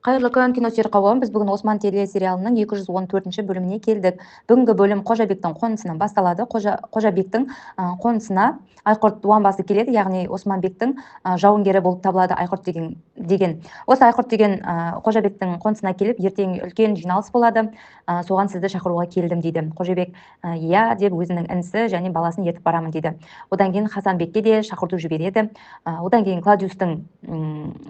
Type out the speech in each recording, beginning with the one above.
Қайырлы күн, киносүйер қауым. Біз бүгін Осман телесериалының 214-ші бөліміне келдік. Бүгінгі бөлім Қожабектің қонысынан басталады. Қожабектің қонысына Айқұрт дуанбасы келеді, яғни Османбектің жауынгері болып табылады Айқұрт деген. Осы Айқұрт деген Қожабектің қонысына келіп, ертең үлкен жиналыс болады, соған сізді шақыруға келдім дейді. Қожабек иә деп өзінің інісі және баласын ертіп барамын дейді. Одан кейін Хасанбекке де шақырту жібереді. Одан кейін Кладиустың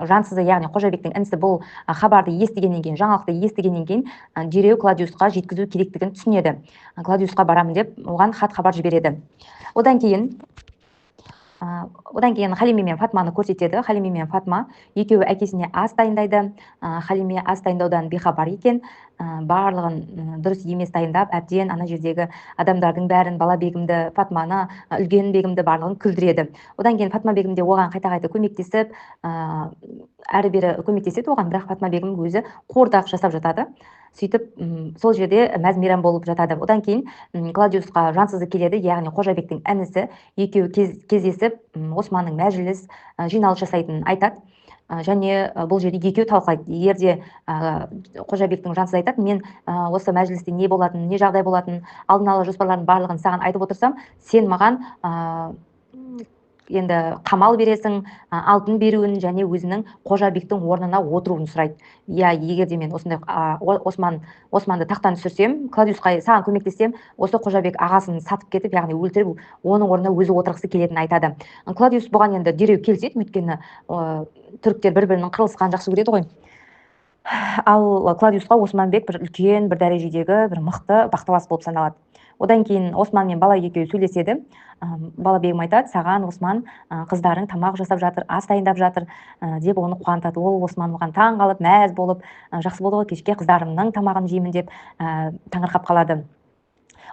жансызы, яғни Қожабектің інісі бұл хабарды естігеннен кейін, жаңалықты естігеннен кейін дереу Кладиусқа жеткізу керектігін түсінеді. Кладиусқа барамын деп оған хабар жібереді. Одан кейін Халиме мен Фатманы көрсетеді. Халиме мен Фатма екеуі әкесіне ас дайындайды. Халиме ас дайындаудан бейхабар екен. Барлығын дұрыс емес дайындап, әбден ана жердегі адамдардың бәрін, бала бегімді, Фатманы, үлген бегімді барлығын күлдіреді. Одан кейін Фатма бегім де оған қайта-қайта көмектесіп, әрі-бері көмектеседі оған, бірақ Фатма бегім өзі қуырдақ жасап жатады. Сөйтіп, сол жерде мәз-мейрам болып жатады. Одан кейін Кладиусқа жансызы келеді, яғни Қожабектің інісі, екеуі кездесіп, Османның мәжіліс жиналыс жасайтынын айтады. Және бұл жерде екеуі талқылайды. Егер де Қожабектің жансызы айтады, мен осы мәжілісте не болатынын, не жағдай болатынын, алдын ала жоспарлардың барлығын саған айтып отырсам, сен маған енді қамал бересің, алтын беруін және өзінің Қожабектің орнына отыруын сұрайды. Иә, егер де мен осындай Османды тақтан түсірсем, Кладиусқа саған көмектессем, осы Қожабек ағасын сатып кетіп, яғни өлтіріп, оның орнына өзі отырғысы келетінін айтады. Кладиус бұған енді дереу келіседі, өйткені түріктер бір-бірінің қырылысқанын жақсы көреді ғой. Ал Кладиусқа Османбек бір үлкен, бір дәрежедегі, бір мықты бақталас болып саналады. Одан кейін Осман мен бала екеуі сөйлеседі. Бала бегім айтады, саған Осман қыздарың тамақ жасап жатыр, ас дайындап жатыр деп оны қуантады. Ол Осман оған таң қалып, мәз болып, жақсы болды ғой, кешке қыздарымның тамағын жеймін деп таңырқап қалады.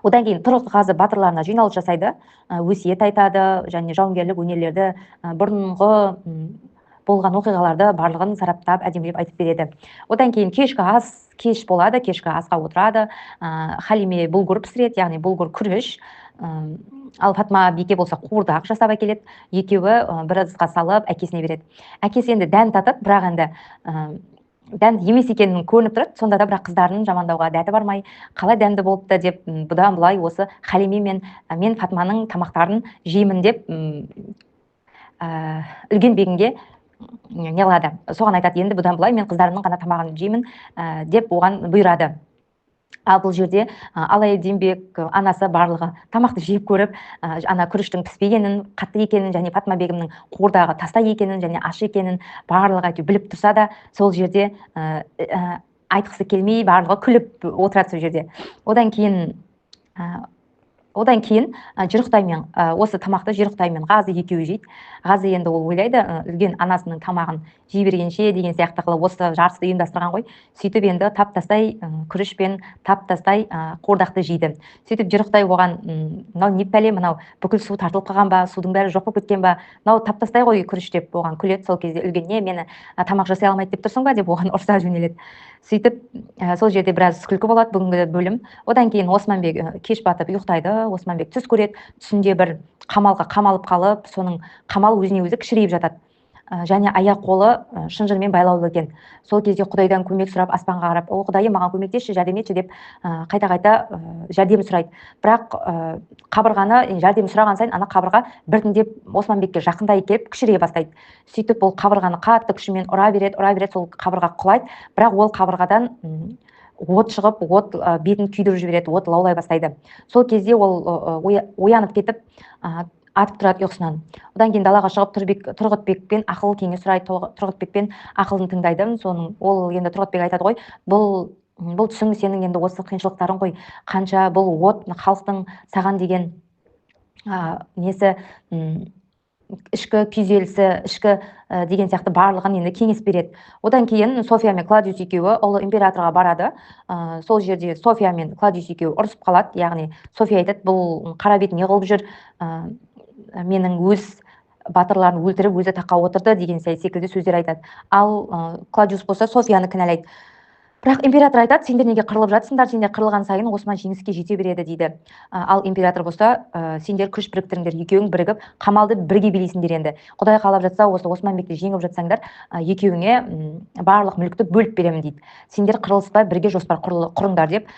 Одан кейін Тұрғызғазы батырларына жиналыс жасайды, өсиет айтады және жауынгерлік өнерлерді, бұрынғы болған оқиғаларды барлығын сараптап, әдемілеп айтып береді. Одан кейін кеш болады, кешкі асқа отырады. Халиме бұлғыр пісіреді, яғни бұлғыр күріш. Ал Фатма бике болса қуырдақ жасап әкеледі. Екеуі бір ыдысқа салып әкесіне береді. Әкесі енді дән татады, бірақ енді дән емес екенін көрініп тұрады. Сонда да бірақ қыздарының жамандауға дәті бармай, қалай дәмді болыпты деп, бұдан былай осы Халиме мен Фатманың тамақтарын жеймін деп үлген бегімге не қылады, соған айтады, енді бұдан былай мен қыздарымның ғана тамағын жеймін деп оған бұйырады. Ал бұл жерде Алайдинбек анасы барлығы тамақты жеп көріп, ана күріштің піспегенін, қатты екенін және Фатма бегімнің қуырдағы тастай екенін және аш екенін барлығы біліп тұрса да, сол жерде айтқысы келмей, барлығы күліп отырады сол жерде. Одан кейін Жұрықтай мен осы тамақты Жұрықтай мен Ғазы екеуі жейді. Ғазы енді ол ойлайды, үлген анасының тамағын жей бергенше деген сияқты қылып осы жарысты ұйымдастырған ғой. Сөйтіп енді тап-тастай күріш пен тап-тастай қуырдақты жейді. Сөйтіп Жұрықтай оған, мынау не пәле, мынау бүкіл су тартылып қалған ба, судың бәрі жоқ болып кеткен ба, мынау тап-тастай ғой күріш деп оған күледі. Сол кезде үлгенне мені тамақ жасай алмайды деп тұрсың ба деп оған ұрса жөнеледі. Сөйтіп сол жерде біраз күлкі болады бүгінгі бөлім. Одан кейін Османбек кеш батып ұйықтайды. Османбек түс көреді. Түсінде бір қамалға қамалып қалып, соның қамал өзіне өзі кішірейіп жатады. Және аяқ-қолы шынжырмен байлаулы екен. Сол кезде Құдайдан көмек сұрап, аспанға қарап, о Құдайым, маған көмектесші, жәрдем етші деп қайта-қайта жәрдем сұрайды. Бірақ қабырғаны жәрдем сұраған сайын ана қабырға біртіндеп Османбекке жақындай келіп кішірейе бастайды. Сөйтіп ол қабырғаны қатты күшімен ұра береді, сол қабырға құлайды. Бірақ ол қабырғадан от шығып, от бетін күйдіріп жібереді, от лаулай бастайды. Сол кезде ол оянып кетіп, атып тұрады ұйқысынан. Одан кейін далаға шығып Тұрғытбекпен ақыл кеңес сұрайды, Тұрғытбекпен ақылын тыңдайды. Ол енді Тұрғытбек айтады ғой, бұл түсің сенің енді осы қиыншылықтарың ғой, қанша бұл от халықтың саған деген несі, ішкі күйзелісі, ішкі деген сияқты барлығын енді кеңес береді. Одан кейін София мен Кладиус екеуі ұлы императорға барады. Сол жерде София мен Кладиус екеуі ұрысып қалады. Яғни София айтады, бұл қара бет не қылып жүр, менің өз батырларын өлтіріп өзі таққа отырды деген секілді сөздер айтады. Ал Кладиус болса Софияны кінәлайды. Бірақ император айтады, сендер неге қырылып жатсыңдар, сендер қырылған сайын Осман жеңіске жете береді дейді. Ал император болса, сендер күш біріктіріңдер, екеуің бірігіп қамалды бірге билейсіңдер енді. Құдай қалап жатса, осы Османбекті жеңіп жатсаңдар, екеуіңе барлық мүлікті бөліп беремін дейді. Сендер қырылыспай бірге жоспар құрыңдар деп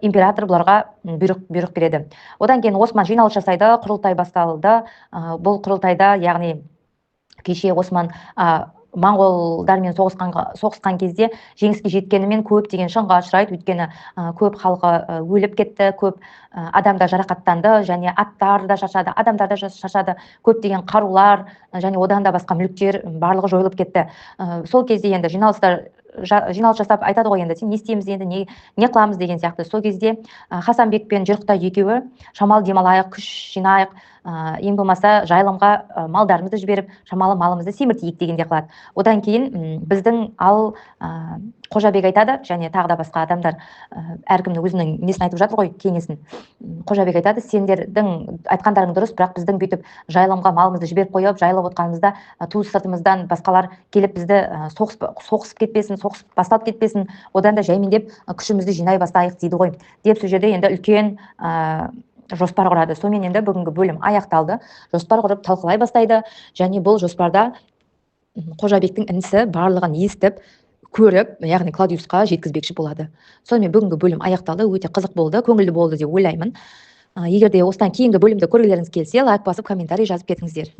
император бұларға бұйрық береді. Одан кейін Осман жиналыс жасайды, құрылтай басталды. Бұл құрылтайда, яғни кеше Осман моңғолдармен соғысқан кезде жеңіске жеткенімен көптеген шығынға ұшырайды, өйткені көп халқы өліп кетті, көп адамдар жарақаттанды, және аттар да шаршады, адамдар да шаршады, көптеген қарулар және одан да басқа мүліктер барлығы жойылып кетті. Сол кезде енді жиналыс жасап айтады ғой, енді сен не істейміз енді, не қыламыз деген сияқты. Сол кезде Хасанбек пен Жұрықтай екеуі шамалы демалайық, күш жинайық, ең болмаса жайылымға малдарымызды жіберіп, шамалы малымызды семіртейік дегенде қылады. Одан кейін біздің Қожабек айтады, және тағы да басқа адамдар, әркімнің өзінің несін айтып жатыр ғой, кеңесін. Қожабек айтады, сендердің айтқандарың дұрыс, бірақ біздің бүйтіп жайылымға малымызды жіберіп қойып, жайылып отқанымызда туыс сыртымыздан басқалар келіп бізді соғысып кетпесін, соғыс басталып кетпесін, одан да жаймендеп күшімізді жинай бастайық дейді ғой. Деп сол жерде енді үлкен жоспар құрады. Сонымен енді бүгінгі бөлім аяқталды. Жоспар құрып талқылай бастайды, және бұл жоспарда Қожабектің інісі барлығын естіп, көріп, яғни Кладиусқа жеткізбекші болады. Сонымен бүгінгі бөлім аяқталды, өте қызық болды, көңілді болды деп ойлаймын. Егер де осыдан кейінгі бөлімді көргілеріңіз келсе, лайк басып, комментарий жазып кетіңіздер.